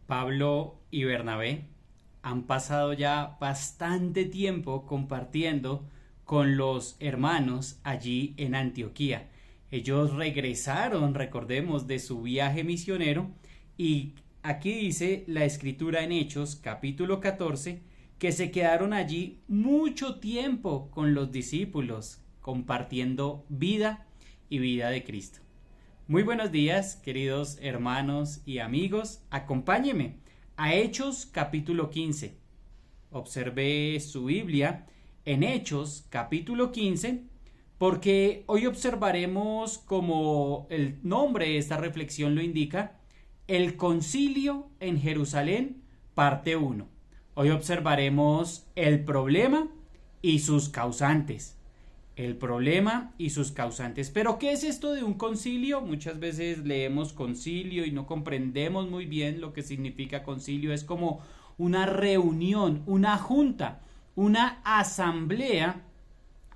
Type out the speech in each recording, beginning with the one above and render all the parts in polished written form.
Pablo y Bernabé han pasado ya bastante tiempo compartiendo con los hermanos allí en Antioquía. Ellos regresaron, recordemos, de su viaje misionero y aquí dice la escritura en Hechos capítulo 14 que se quedaron allí mucho tiempo con los discípulos compartiendo vida y vida de Cristo. Muy buenos días, queridos hermanos y amigos. Acompáñenme a Hechos capítulo 15. Observe su Biblia en Hechos capítulo 15, porque hoy observaremos, como el nombre de esta reflexión lo indica, el concilio en Jerusalén, parte 1. Hoy observaremos el problema y sus causantes. El problema y sus causantes. Pero ¿qué es esto de un concilio? Muchas veces leemos concilio y no comprendemos muy bien lo que significa concilio. Es como una reunión, una junta, una asamblea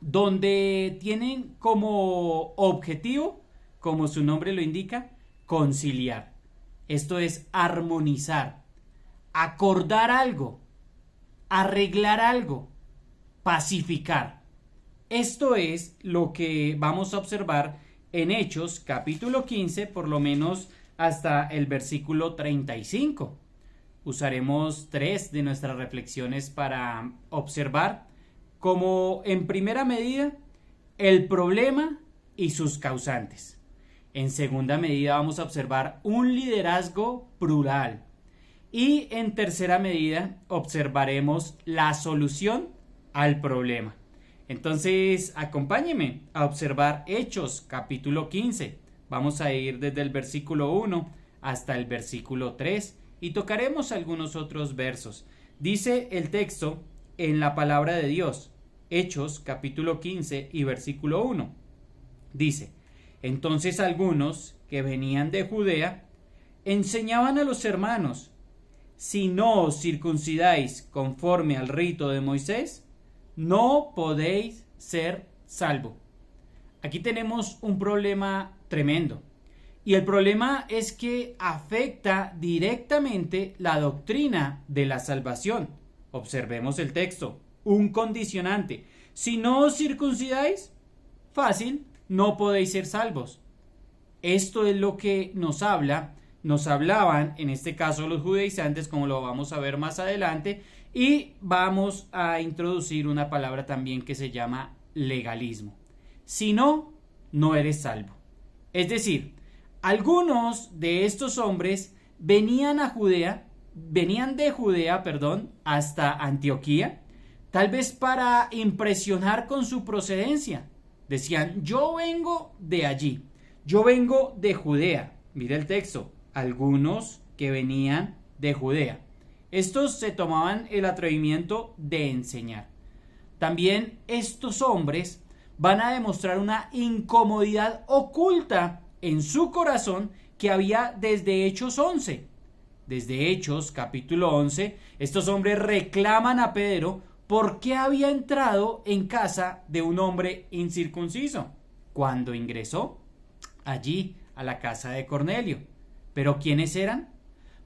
donde tienen como objetivo, como su nombre lo indica, conciliar. Esto es armonizar, acordar algo, arreglar algo, pacificar. Esto es lo que vamos a observar en Hechos capítulo 15, por lo menos hasta el versículo 35. Usaremos 3 de nuestras reflexiones para observar como en primera medida el problema y sus causantes. En segunda medida vamos a observar un liderazgo plural. Y en tercera medida observaremos la solución al problema. Entonces, acompáñeme a observar Hechos capítulo 15. Vamos a ir desde el versículo 1 hasta el versículo 3 y tocaremos algunos otros versos. Dice el texto en la palabra de Dios, Hechos capítulo 15 y versículo 1. Dice: entonces algunos que venían de Judea enseñaban a los hermanos: si no os circuncidáis conforme al rito de Moisés, no podéis ser salvo. Aquí tenemos un problema tremendo. Y el problema es que afecta directamente la doctrina de la salvación. Observemos el texto. Un condicionante. Si no os circuncidáis, fácil, no podéis ser salvos. Esto es lo que nos hablaban, en este caso los judaizantes, como lo vamos a ver más adelante, y vamos a introducir una palabra también que se llama legalismo. Si no, no eres salvo. Es decir, algunos de estos hombres venían de Judea, hasta Antioquía, tal vez para impresionar con su procedencia. Decían: yo vengo de allí, yo vengo de Judea. Mira el texto, algunos que venían de Judea. Estos se tomaban el atrevimiento de enseñar. También estos hombres van a demostrar una incomodidad oculta en su corazón que había desde Hechos 11. Desde Hechos capítulo 11, estos hombres reclaman a Pedro por qué había entrado en casa de un hombre incircunciso cuando ingresó allí a la casa de Cornelio. ¿Pero quiénes eran?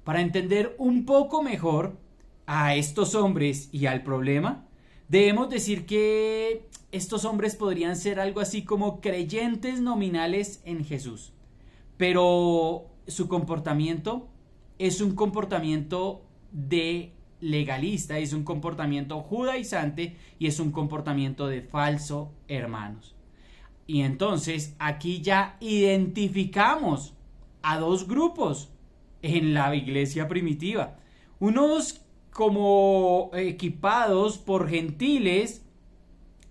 Para entender un poco mejor a estos hombres y al problema, debemos decir que estos hombres podrían ser algo así como creyentes nominales en Jesús. Pero su comportamiento es un comportamiento de legalista, es un comportamiento judaizante y es un comportamiento de falso hermanos. Y entonces aquí ya identificamos a dos grupos en la iglesia primitiva. Unos como equipados por gentiles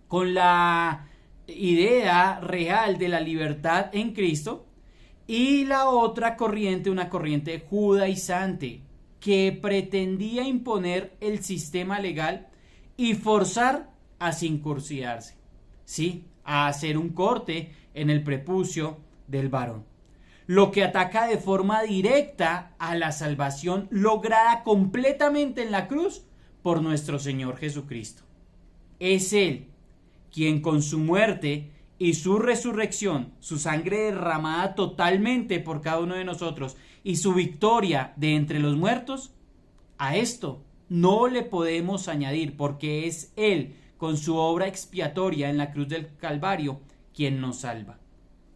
con la idea real de la libertad en Cristo, y la otra corriente, una corriente judaizante que pretendía imponer el sistema legal y forzar a circuncidarse, ¿sí? A hacer un corte en el prepucio del varón, lo que ataca de forma directa a la salvación lograda completamente en la cruz por nuestro Señor Jesucristo. Es Él quien con su muerte y su resurrección, su sangre derramada totalmente por cada uno de nosotros y su victoria de entre los muertos, a esto no le podemos añadir, porque es Él, con su obra expiatoria en la cruz del Calvario, quien nos salva.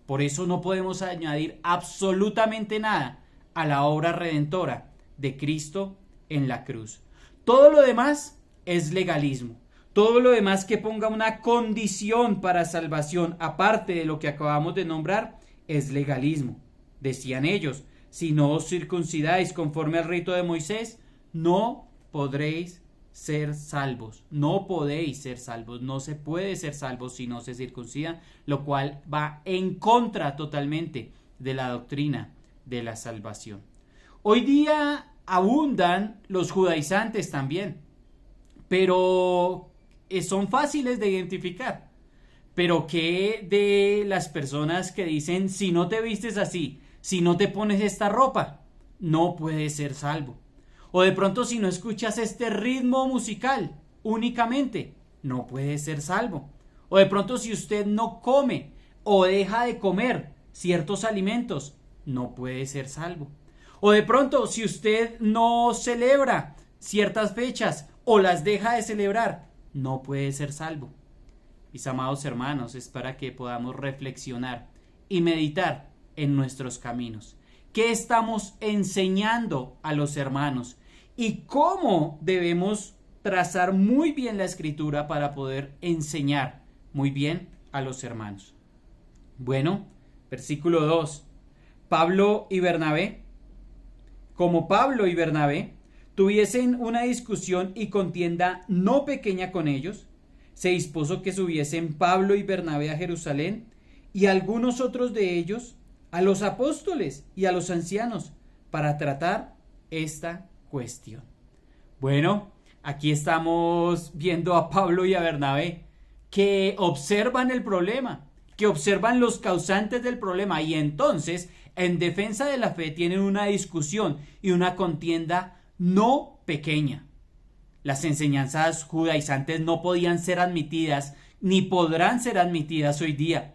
Por eso no podemos añadir absolutamente nada a la obra redentora de Cristo en la cruz. Todo lo demás es legalismo. Todo lo demás que ponga una condición para salvación, aparte de lo que acabamos de nombrar, es legalismo. Decían ellos, si no os circuncidáis conforme al rito de Moisés, no podréis ser salvos. No podéis ser salvos. No se puede ser salvos si no se circuncidan, lo cual va en contra totalmente de la doctrina de la salvación. Hoy día abundan los judaizantes también, pero son fáciles de identificar. Pero ¿qué de las personas que dicen, si no te vistes así, si no te pones esta ropa, no puedes ser salvo? O de pronto, si no escuchas este ritmo musical únicamente, no puedes ser salvo. O de pronto, si usted no come o deja de comer ciertos alimentos, no puede ser salvo. O de pronto, si usted no celebra ciertas fechas o las deja de celebrar, no puede ser salvo. Mis amados hermanos, es para que podamos reflexionar y meditar en nuestros caminos. ¿Qué estamos enseñando a los hermanos? Y cómo debemos trazar muy bien la escritura para poder enseñar muy bien a los hermanos. Bueno, versículo 2. Pablo y Bernabé. Como Pablo y Bernabé tuviesen una discusión y contienda no pequeña con ellos, se dispuso que subiesen Pablo y Bernabé a Jerusalén y algunos otros de ellos a los apóstoles y a los ancianos para tratar esta cuestión. Bueno, aquí estamos viendo a Pablo y a Bernabé que observan el problema, que observan los causantes del problema y entonces en defensa de la fe tienen una discusión y una contienda no pequeña. Las enseñanzas judaizantes no podían ser admitidas ni podrán ser admitidas hoy día.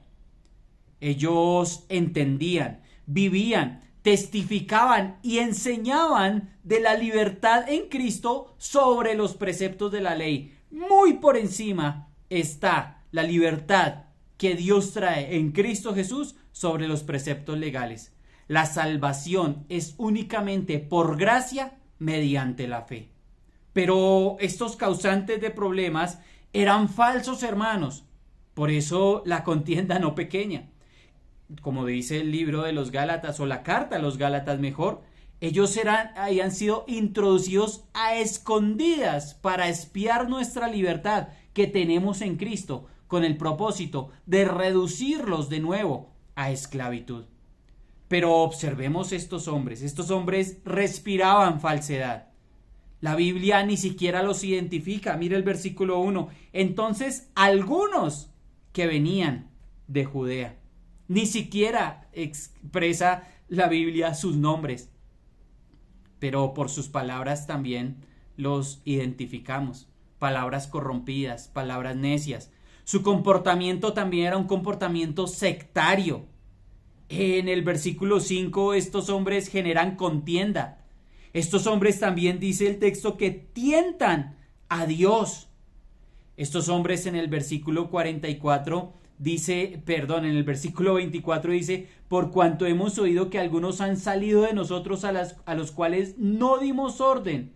Ellos entendían, vivían, testificaban y enseñaban de la libertad en Cristo sobre los preceptos de la ley. Muy por encima está la libertad que Dios trae en Cristo Jesús sobre los preceptos legales. La salvación es únicamente por gracia mediante la fe. Pero estos causantes de problemas eran falsos hermanos. Por eso la contienda no pequeña. Como dice el libro de los Gálatas, o la carta a los Gálatas mejor, ellos habían sido introducidos a escondidas para espiar nuestra libertad que tenemos en Cristo, con el propósito de reducirlos de nuevo a esclavitud. Pero observemos estos hombres respiraban falsedad. La Biblia ni siquiera los identifica. Mira el versículo 1. Entonces, algunos que venían de Judea. Ni siquiera expresa la Biblia sus nombres. Pero por sus palabras también los identificamos. Palabras corrompidas, palabras necias. Su comportamiento también era un comportamiento sectario. En el versículo 5, estos hombres generan contienda. Estos hombres también dice el texto que tientan a Dios. Estos hombres en el versículo 44 en el versículo 24 dice, por cuanto hemos oído que algunos han salido de nosotros a los cuales no dimos orden,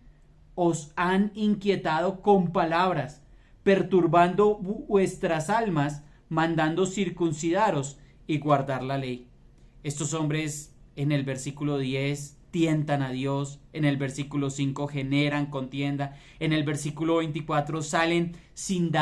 os han inquietado con palabras, perturbando vuestras almas, mandando circuncidaros y guardar la ley. Estos hombres en el versículo 10 tientan a Dios, en el versículo 5 generan contienda, en el versículo 24 salen sin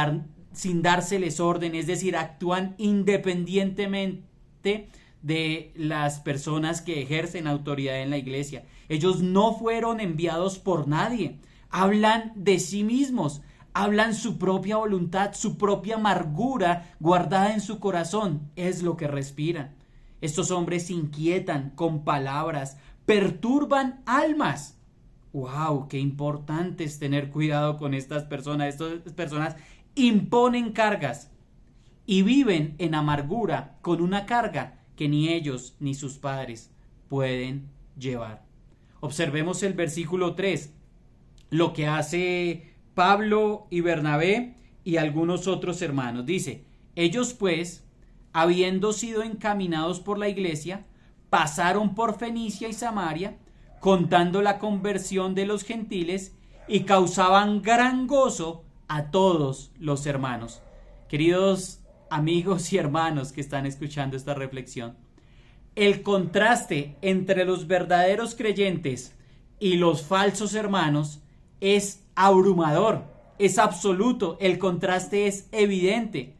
dárseles orden, es decir, actúan independientemente de las personas que ejercen autoridad en la iglesia. Ellos no fueron enviados por nadie, hablan de sí mismos, hablan su propia voluntad, su propia amargura guardada en su corazón, es lo que respiran. Estos hombres inquietan con palabras, perturban almas. ¡Wow! ¡Qué importante es tener cuidado con estas personas! Estas personas imponen cargas y viven en amargura con una carga que ni ellos ni sus padres pueden llevar. Observemos el versículo 3, lo que hace Pablo y Bernabé y algunos otros hermanos. Dice: ellos pues, habiendo sido encaminados por la iglesia, pasaron por Fenicia y Samaria, contando la conversión de los gentiles, y causaban gran gozo a todos los hermanos. Queridos amigos y hermanos que están escuchando esta reflexión, el contraste entre los verdaderos creyentes y los falsos hermanos es abrumador, es absoluto, el contraste es evidente.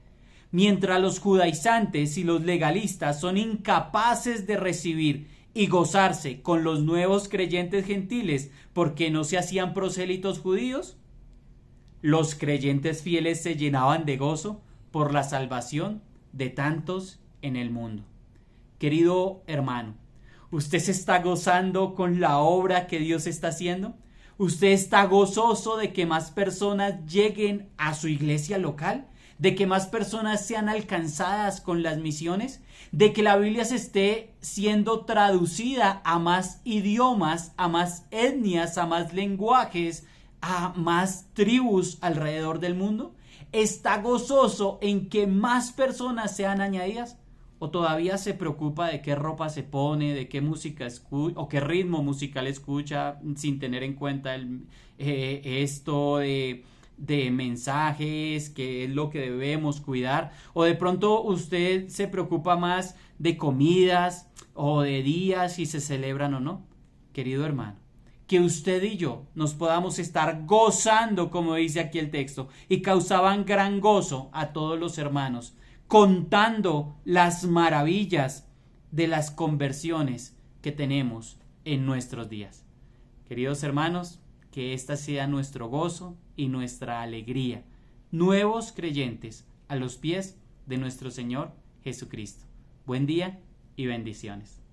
Mientras los judaizantes y los legalistas son incapaces de recibir y gozarse con los nuevos creyentes gentiles porque no se hacían prosélitos judíos, los creyentes fieles se llenaban de gozo por la salvación de tantos en el mundo. Querido hermano, ¿usted se está gozando con la obra que Dios está haciendo? ¿Usted está gozoso de que más personas lleguen a su iglesia local? ¿De que más personas sean alcanzadas con las misiones? ¿De que la Biblia se esté siendo traducida a más idiomas, a más etnias, a más lenguajes, a más tribus alrededor del mundo? ¿Está gozoso en que más personas sean añadidas? ¿O todavía se preocupa de qué ropa se pone, de qué música escucha o qué ritmo musical escucha, sin tener en cuenta esto de mensajes, que es lo que debemos cuidar? ¿O de pronto usted se preocupa más de comidas o de días, si se celebran o no? Querido hermano, que usted y yo nos podamos estar gozando, como dice aquí el texto, y causaban gran gozo a todos los hermanos, contando las maravillas de las conversiones que tenemos en nuestros días. Queridos hermanos, que esta sea nuestro gozo y nuestra alegría, nuevos creyentes a los pies de nuestro Señor Jesucristo. Buen día y bendiciones.